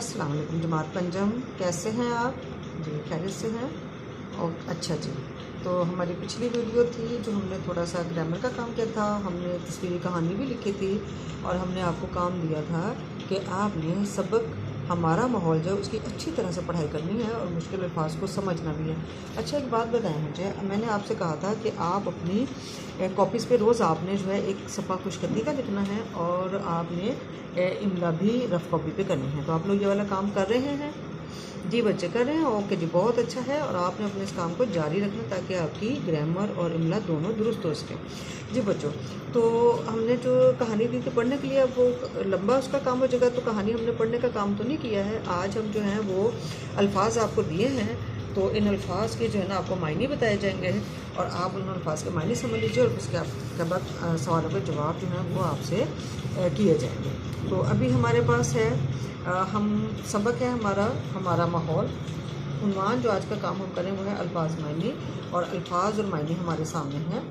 अस्सलाम वालेकुम जमात पंजम, कैसे हैं आप जी? खैरियत से हैं? और अच्छा जी। तो हमारी पिछली वीडियो थी जो हमने थोड़ा सा ग्रामर का काम किया था, हमने तस्वीरी कहानी भी लिखी थी और हमने आपको काम दिया था कि आपने सबक हमारा माहौल जो उसकी अच्छी तरह से पढ़ाई करनी है और मुश्किल अल्फाज को समझना भी है। अच्छा, एक बात बताएं मुझे, मैंने आपसे कहा था कि आप अपनी कॉपीज़ पे रोज़ आपने जो है एक सफ़ा खुशखती का लिखना है और आपने इमला भी रफ़ कॉपी पे करनी है। तो आप लोग ये वाला काम कर रहे हैं? जी बच्चे कर रहे हैं, ओके जी, बहुत अच्छा है। और आपने अपने इस काम को जारी रखना ताकि आपकी ग्रामर और इमला दोनों दुरुस्त हो सकें। जी बच्चों, तो हमने जो कहानी दी थी पढ़ने के लिए, अब वो लंबा उसका काम हो जाएगा, तो कहानी हमने पढ़ने का काम तो नहीं किया है। आज हम जो हैं वो अल्फाज आपको दिए हैं, तो इन अल्फाज के जो है ना आपको मायने बताए जाएंगे और आप उन अल्फाज के मायने समझ लीजिए और उसके बाद सवालों के जवाब जो हैं वो आपसे किए जाएंगे। तो अभी हमारे पास है हम सबक है हमारा माहौल। उन्वान जो आज का काम हम करें वो है अल्फाज मायने, और अल्फाज और मायने हमारे सामने हैं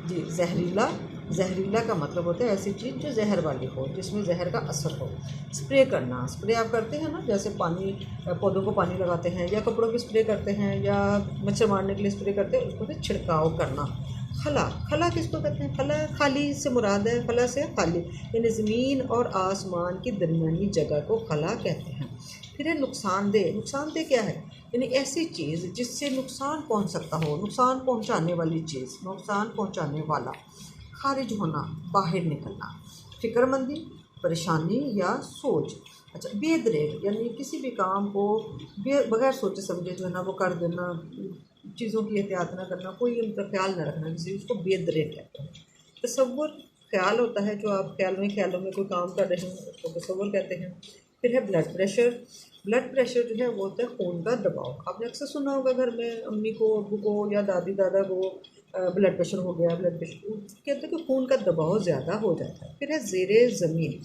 जी। जहरीला, जहरीला का मतलब होता है ऐसी चीज़ जो जहर वाली हो, जिसमें जहर का असर हो। स्प्रे करना, स्प्रे आप करते हैं ना, जैसे पानी पौधों को पानी लगाते हैं या कपड़ों पे स्प्रे करते हैं या मच्छर मारने के लिए स्प्रे करते हैं, उसको फिर छिड़काव करना। खला, खला किसको कहते हैं? खला, खाली से मुराद है, खला से खाली, यानी ज़मीन और आसमान की दरमियानी जगह को खला कहते हैं। फिर है नुकसानदेह। नुकसानदेह क्या है? यानी ऐसी चीज़ जिससे नुकसान पहुंच सकता हो, नुकसान पहुंचाने वाली चीज़, नुकसान पहुंचाने वाला। खारिज होना, बाहर निकलना। फिक्रमंदी, परेशानी या सोच। अच्छा, बेदरेग यानी किसी भी काम को बगैर सोचे समझे जो है ना वो कर देना, चीज़ों की एहतियात ना करना, कोई उनका ख्याल ना रखना, किसी उसको बेदरेग कहते हैं। तसव्वुर, ख्याल होता है जो आप ख्यालों में कोई काम कर रहे हैं, उसको तसव्वुर कहते हैं। फिर है ब्लड प्रेशर। ब्लड प्रेशर जो है वो होता है खून का दबाव। आपने अक्सर सुना होगा घर में अम्मी को, अब्बू को या दादी दादा को ब्लड प्रेशर हो गया, ब्लड प्रेशर कहते हैं कि खून का दबाव ज़्यादा हो जाता है। फिर है ज़ेरे ज़मीन।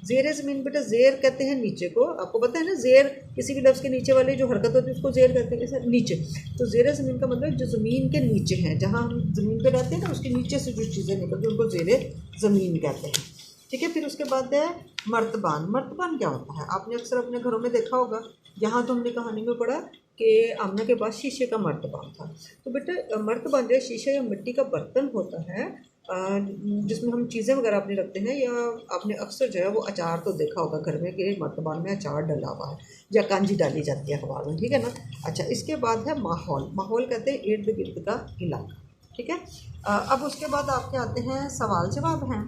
ज़ेरे ज़मीन बेटा, ज़ेर कहते हैं नीचे को, आपको पता है ना, ज़ेर किसी भी लफ्ज़ के नीचे वाली जो हरकत होती है उसको ज़ेर कहते हैं, जैसे नीचे। तो ज़ेरे ज़मीन का मतलब जो ज़मीन के नीचे है, जहाँ हम ज़मीन पर रहते हैं ना, उसके नीचे से जो चीज़ें निकलती हैं उनको ज़ेरे ज़मीन कहते हैं। ठीक है, फिर उसके बाद है मर्तबान। मर्तबान क्या होता है? आपने अक्सर अपने घरों में देखा होगा, यहाँ तो हमने कहानी में पढ़ा कि आमना के पास शीशे का मर्तबान था। तो बेटा मर्तबान जो है शीशे या मिट्टी का बर्तन होता है जिसमें हम चीज़ें वगैरह अपनी रखते हैं, या आपने अक्सर जो है वो अचार तो देखा होगा घर में कि मर्तबान में अचार डला हुआ है या कांजी डाली जाती है अखबार में, ठीक है ना। अच्छा, इसके बाद है माहौल। माहौल कहते हैं इर्द गिर्द का इलाका, ठीक है। अब उसके बाद आपके आते हैं सवाल जवाब हैं।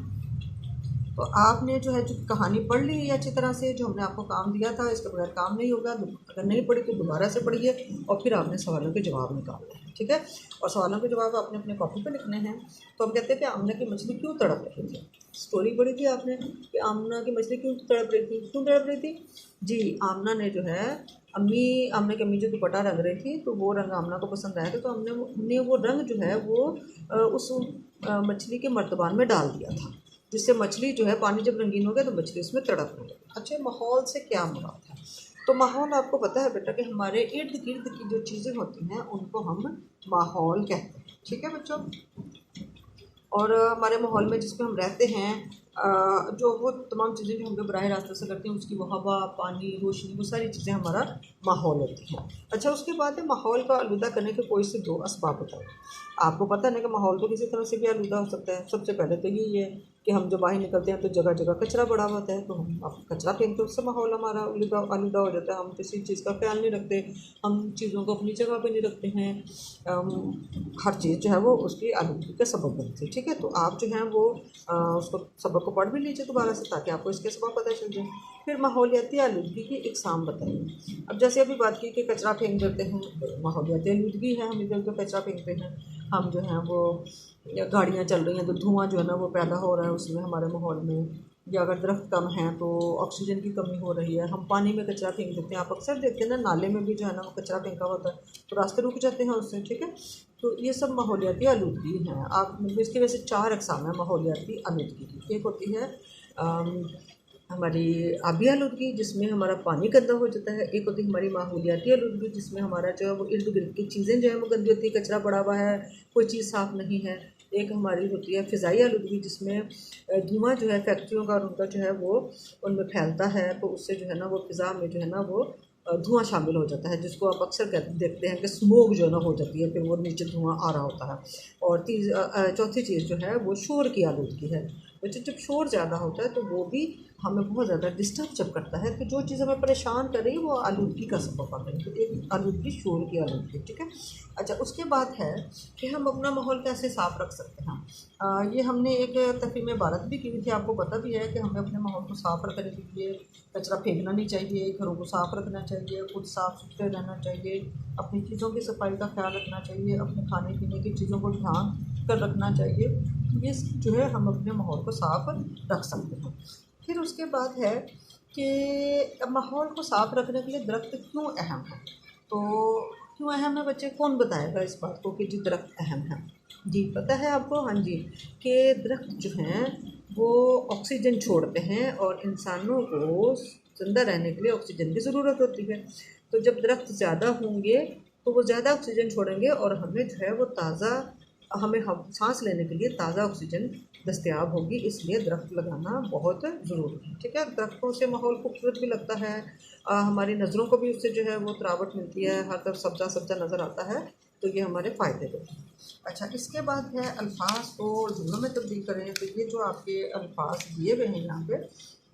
तो आपने जो है जो कहानी पढ़ ली है अच्छी तरह से, जो हमने आपको काम दिया था, इसके बगैर काम नहीं होगा। अगर नहीं पढ़ी तो दोबारा से पढ़िए और फिर आपने सवालों के जवाब निकालने हैं, ठीक है। और सवालों के जवाब आपने अपने कॉपी पे लिखने हैं। तो हम कहते हैं कि आमना की मछली क्यों तड़प रही थी। स्टोरी पढ़ी थी आपने कि आमना की मछली क्यों तड़प रही थी, क्यों तड़प रही थी जी। आमना ने जो है आमना की अम्मी जो दुपट्टा रंग रही थी, तो वो रंग आमना को पसंद आया था, तो हमने वो रंग जो है वो उस मछली के मर्तबान में डाल दिया था, जिससे मछली जो है, पानी जब रंगीन हो गया तो मछली उसमें तड़पने लगी। अच्छा, माहौल से क्या मुराद है? तो माहौल आपको पता है बेटा कि हमारे इर्द गिर्द की जो चीज़ें होती हैं उनको हम माहौल कहते हैं, ठीक है बच्चों। और हमारे माहौल में जिसमें हम रहते हैं, जो वो तमाम चीज़ें जो हम पे बराह रास्त असर करती हैं, उसकी वो हवा, पानी, रोशनी, वो सारी चीज़ें हमारा माहौल होती हैं। अच्छा, उसके बाद है माहौल का आलूदा करने के कोई से दो असबाब बताओ। आपको पता है ना कि माहौल तो किसी तरह से भी आलूदा हो सकता है। सबसे पहले तो यही है कि हम जब बाहर निकलते हैं तो जगह जगह कचरा पड़ा होता है, तो हम कचरा फेंकते हैं, उससे माहौल हमारा आलूदा हो जाता है। हम किसी चीज़ का ख्याल नहीं रखते, हम चीज़ों को अपनी जगह पर नहीं रखते हैं, हर चीज़ जो है वो उसकी आलूदगी का सबब बनती है, ठीक है। तो आप जो हैं वो उसको सबक को पढ़ भी लीजिए दोबारा से, ताकि आपको इसके सबब पता चल जाए। फिर माहौलियाती आलूदगी की इकसाम बताइए। अब जैसे अभी बात की कि कचरा फेंक देते हैं, तो माहौलियाती आलूदगी है, हम इधर उधर कचरा फेंकते हैं, हम जो हैं वो, या गाड़ियाँ चल रही हैं तो धुआं जो है ना वो पैदा हो रहा है उसमें हमारे माहौल में, या अगर दरख्त कम हैं तो ऑक्सीजन की कमी हो रही है, हम पानी में कचरा फेंक देते हैं। आप अक्सर देखते हैं ना, नाले में भी जो है ना वो कचरा फेंका होता है, तो रास्ते रुक जाते हैं उससे, ठीक है। तो ये सब माहौलियाती आलूदगी हैं। आप मतलब इसकी वजह से 4 अक़साम है माहौलियाती आलूदगी की। एक होती है हमारी आबी आलूदगी, जिसमें हमारा पानी गंदा हो जाता है। एक होती है हमारी माहौलियाती आलूदगी, जिसमें हमारा जो है वो इर्द गिर्द की चीज़ें जो है वो गंदी होती है, कचरा पड़ा हुआ है, कोई चीज़ साफ़ नहीं है। एक हमारी होती है फ़िज़ाई आलूदगी, जिसमें धुआं जो है फैक्ट्रियों का और उनका जो है वो उनमें फैलता है, तो उससे जो है ना वो फ़िज़ा में जो है ना वो धुआं शामिल हो जाता है, जिसको आप अक्सर देखते हैं कि स्मोक जो है ना हो जाती है, फिर वो नीचे धुआं आ रहा होता है। और चौथी चीज़ जो है वो शोर की आलूदगी है। बच्चे जब शोर ज़्यादा होता है तो वो भी हमें बहुत ज़्यादा डिस्टर्ब जब करता है, तो जो चीज़ हमें परेशान कर रही है वो आलूदगी का सबब बन रही है। तो एक आलूदगी शोर की आलूदगी, ठीक है। अच्छा, उसके बाद है कि हम अपना माहौल कैसे साफ़ रख सकते हैं। ये हमने एक तफ़हीम इबारत भी की हुई थी, आपको पता भी है कि हमें अपने माहौल को साफ़ रखने के लिए कचरा फेंकना नहीं चाहिए, घरों को साफ़ रखना चाहिए, खुद साफ़ सुथरे रहना चाहिए, अपनी चीज़ों की सफाई का ख्याल रखना चाहिए, अपने खाने पीने की चीज़ों को ध्यान कर रखना चाहिए। ये जो है हम अपने माहौल को साफ़ रख सकते हैं। फिर उसके बाद है कि माहौल को साफ़ रखने के लिए दरख्त क्यों अहम है। तो क्यों अहम है बच्चे, कौन बताएगा इस बात को कि जी दरख्त अहम है। जी पता है आपको, हाँ जी, कि दरख्त जो हैं वो ऑक्सीजन छोड़ते हैं और इंसानों को ज़िंदा रहने के लिए ऑक्सीजन की ज़रूरत होती है। तो जब दरख्त ज़्यादा होंगे तो वो ज़्यादा ऑक्सीजन छोड़ेंगे और हमें जो है वो ताज़ा हमें हम सांस लेने के लिए ताज़ा ऑक्सीजन दस्तयाब होगी, इसलिए दरख्त लगाना बहुत ज़रूरी है, ठीक है। दरख्तों से माहौल खूबसूरत भी लगता है, हमारी नज़रों को भी उससे जो है वो तरावट मिलती है, हर तरफ सब्जा सब्जा नज़र आता है, तो ये हमारे फ़ायदे देते हैं। अच्छा, इसके बाद है अल्फाज को जुमलों में तब्दील करें। तो ये जो आपके अल्फाज दिए हुए हैं यहाँ पे,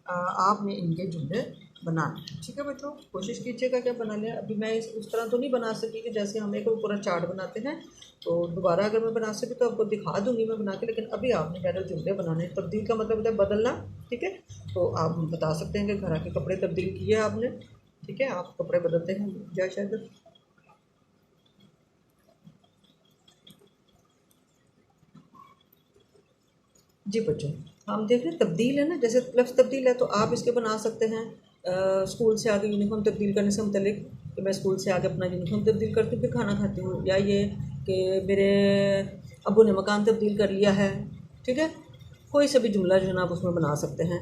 आपने इनके जुमले बनाने हैं, ठीक है बच्चों। कोशिश कीजिएगा क्या बना लें। अभी मैं उस तरह तो नहीं बना सकी कि जैसे हम एक पूरा चार्ट बनाते हैं, तो दोबारा अगर मैं बना सकी तो आपको दिखा दूंगी मैं बना के, लेकिन अभी आपने डायरेक्ट जुमले बनाने। तब्दील का मतलब होता है बदलना, ठीक है। तो आप बता सकते हैं कि घर आके कपड़े तब्दील किए आपने, ठीक है, आप कपड़े बदलते हैं या शायद। जी बच्चों, हम देख रहे हैं तब्दील है ना, जैसे लफ्ज़ तब्दील है तो आप इसके बना सकते हैं स्कूल से आके यूनिफॉर्म तब्दील करने से मुतल्लिक, कि मैं स्कूल से आके अपना यूनिफॉर्म तब्दील करती हूँ फिर खाना खाती हूँ, या ये कि मेरे अब्बू ने मकान तब्दील कर लिया है, ठीक है। कोई सा भी जुमला जो है ना आप उसमें बना सकते हैं।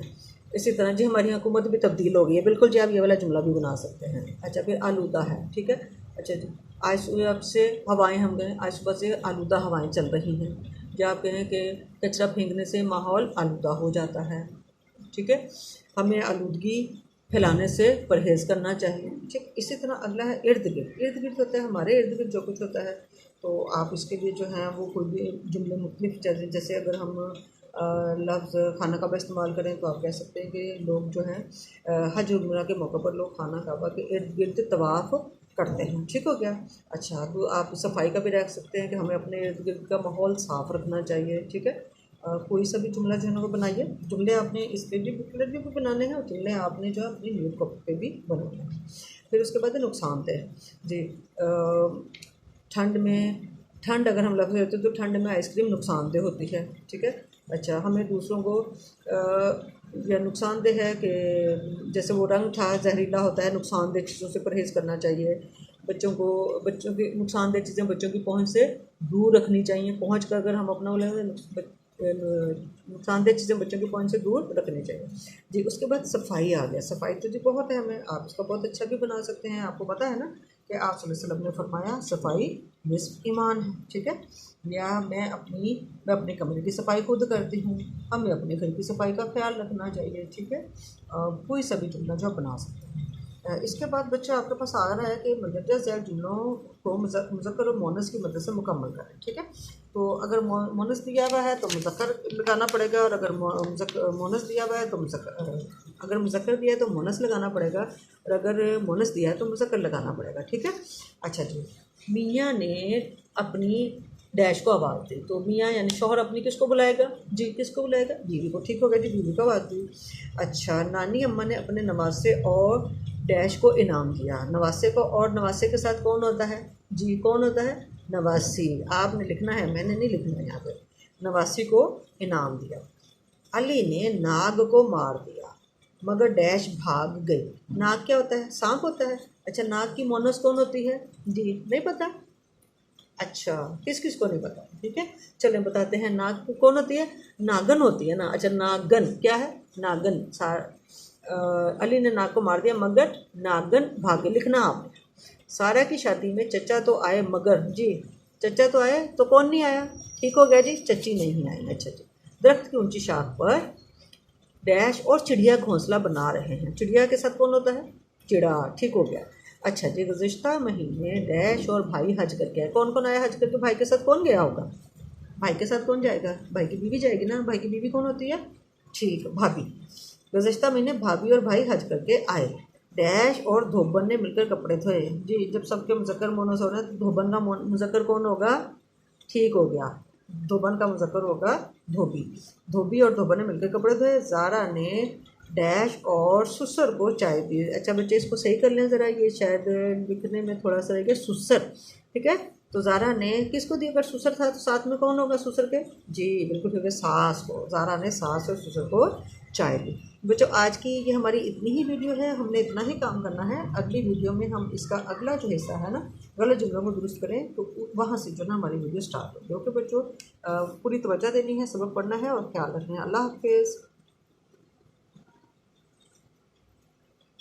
इसी तरह जी हमारी हुकूमत भी तब्दील हो गई है, बिल्कुल जी, आप ये वाला जुमला भी बना सकते हैं। अच्छा, फिर आलूदा है, ठीक है। अच्छा जी, आज सुबह से हवाएं हम गए, आज सुबह से आलूदा हवाएं चल रही हैं। या आप कहें कि कचरा फेंकने से माहौल आलूदा हो जाता है, ठीक है। हमें आलूदगी फैलाने से परहेज़ करना चाहिए, ठीक। इसी तरह अगला है इर्द गिर्द। इर्द गिर्द होता है हमारे इर्द गिर्द जो कुछ होता है, तो आप इसके लिए जो है वो कोई भी जुमले मुख्तलिफ, जैसे अगर हम लफ्ज़ खाना काबा इस्तेमाल करें तो आप कह सकते हैं कि लोग जो हैं हज उम्रा के मौके पर लोग खाना काबा के इर्द गिर्द तवाफ़ करते हैं, ठीक हो गया। अच्छा, तो आप सफाई का भी रख सकते हैं कि हमें अपने इर्द गिर्द का माहौल साफ़ रखना चाहिए, ठीक है। कोई सा भी जुमला जो है ना वो बनाइए। जुमले आपने इसके लिए बुकलेट भी बनाने हैं और जुमले आपने जो है अपनी न्यूज़ कॉपी पे भी बनाने हैं। फिर उसके बाद है नुकसानदेह जी। ठंड में, ठंड अगर हम लफ्ज़ लेते हैं तो ठंड में आइसक्रीम नुकसानदेह होती है, ठीक है। अच्छा, हमें दूसरों को या नुकसानदेह है कि जैसे वो रंग था जहरीला होता है, नुकसानदेह चीज़ों से परहेज़ करना चाहिए। बच्चों की नुकसानदेह चीज़ें बच्चों की पहुंच से दूर रखनी चाहिए। पहुंच का अगर हम अपना बोलेंगे, नुकसानदेह चीज़ें बच्चों की पहुंच से दूर रखनी चाहिए जी। उसके बाद सफाई आ गया। सफाई तो जी बहुत है, हमें आप इसका बहुत अच्छा भी बना सकते हैं। आपको पता है ना कि आप सल्लल्लाहु अलैहि वसल्लम ने फरमाया सफाई निस्फ ईमान है, ठीक है। या मैं अपने कमरे की सफाई खुद करती हूँ, हमें अपने घर की सफाई का ख्याल रखना चाहिए, ठीक है। कोई सा भी जुमला जो आप बना सकते हैं। इसके बाद बच्चा आपके पास आ रहा है कि मुंदरजा ज़ैल जुमलों को मुज़क्कर और मोनस की मदद से मुकम्मल करें, ठीक है। तो अगर मोनस दिया हुआ है तो मुज़क्कर लगाना पड़ेगा, और अगर मोनस दिया हुआ है तो अगर मुज़क्कर दिया है तो मोनस लगाना पड़ेगा, और अगर मोनस दिया है तो मुज़क्कर लगाना पड़ेगा, ठीक है। अच्छा जी, मियाँ ने अपनी डैश को आवाज़ दी। तो मियाँ यानी शौहर अपनी किसको बुलाएगा जी, किसको बुलाएगा, बीवी को, ठीक हो गया जी, बीवी को आवाज़ दी। अच्छा, नानी अम्मा ने अपने नवासे और डैश को इनाम दिया। नवासे को और नवासे के साथ कौन होता है जी, कौन होता है, नवासी। आपने लिखना है, मैंने नहीं लिखना है यहाँ पे। नवासी को इनाम दिया। अली ने नाग को मार दिया मगर डैश भाग गई। नाग क्या होता है, सांप होता है। अच्छा, नाग की मोनस कौन होती है जी, नहीं पता। अच्छा, किस किस को नहीं पता, ठीक है। चलें बताते हैं, नाग कौन होती है, नागन होती है ना। अच्छा, नागन क्या है, नागन। अली ने नाग को मार दिया मगर नागन भागे, लिखना आपने। सारा की शादी में चचा तो आए मगर जी, चचा तो आए, तो कौन नहीं आया? ठीक हो गया जी, चची नहीं आई। अच्छा जी। दरख्त की ऊंची शाख पर डैश और चिड़िया घोंसला बना रहे हैं। चिड़िया के साथ कौन होता है? चिड़ा। ठीक हो गया। अच्छा जी, गुज़िश्ता महीने डैश और भाई हज करके आए। कौन कौन आया हज करके? भाई के साथ कौन गया होगा? भाई के साथ कौन जाएगा? भाई की बीवी जाएगी ना। भाई की बीवी कौन होती है? ठीक, भाभी। गुज़िश्ता महीने भाभी और भाई हज करके आए। डैश और धोबन ने मिलकर कपड़े धोए। जी, जब सबके मुज़क्कर मोनस हो रहे हैं तो धोबन का मुज़क्कर कौन होगा? ठीक हो गया, धोबन का मुज़क्कर होगा धोबी। धोबी और धोबन ने मिलकर कपड़े धोए। ज़ारा ने डैश और सुसर को चाय दी। अच्छा बच्चे, इसको सही कर लें ज़रा, ये शायद लिखने में थोड़ा सा रह गया, सुसर। ठीक है, तो ज़ारा ने किसको दी? अगर सुसर था तो साथ में कौन होगा सुसर के? जी बिल्कुल ठीक है, सास को। ज़ारा ने सास और सुसर को चाय दी। बच्चों, आज की ये हमारी इतनी ही वीडियो है, हमने इतना ही काम करना है। अगली वीडियो में हम इसका अगला जो हिस्सा है ना, गलत जुमलों को दुरुस्त करें, तो वहाँ से जो ना हमारी वीडियो स्टार्ट होगी। ओके बच्चों, पूरी तवज्जो देनी है, सबक पढ़ना है और ख्याल रखना है। अल्लाह हाफिज़।